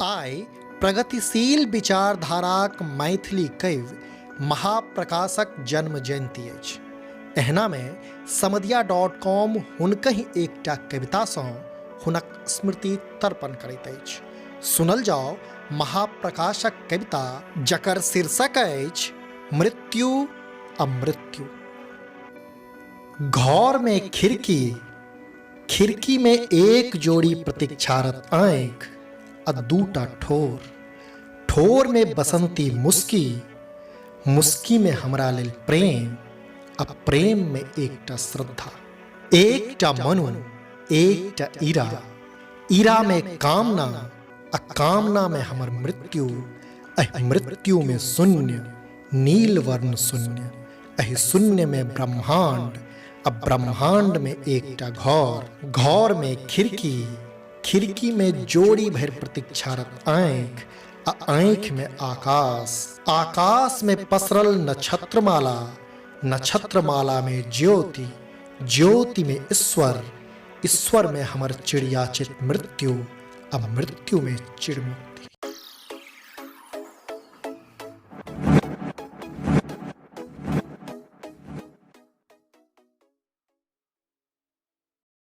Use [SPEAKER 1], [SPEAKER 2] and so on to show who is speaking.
[SPEAKER 1] आइ प्रगतिशील विचारधाराक मैथिली कवि महाप्रकाशक जन्म जयंती अछि। एहनामे समदिया.com हुनकहि एकटा कवितासँ हुनक स्मृति तर्पण करैत अछि। सुनल जाओ महाप्रकाशक कविता जकर शीर्षक अछि मृत्यु अमृत्यु। घर में खिड़की, खिड़की में एक जोड़ी प्रतीक्षारत आँखि आ दूटा ठोर, ठोर में बसंती मुस्की, मुस्की में हमरा लेल प्रेम आ प्रेम में एकटा श्रद्धा, एकटा मनु, एकटा ईरा, ईरा में कामना आ कामना में हमर मृत्यु, एहि मृत्यु में शून्य, नील वर्ण शून्य, एहि शून्य में ब्रह्मांड, अब ब्रह्मांड में एकटा घर, घर में खिड़की, खिड़की में जोड़ी भर प्रतीक्षारत आँख, आ आँख में आकाश, आकाश में पसरल नक्षत्रमाला, नक्षत्रमाला में ज्योति, ज्योति में ईश्वर, ईश्वर में हमर चिड़ियाचित मृत्यु, अब मृत्यु में चिड़मुख।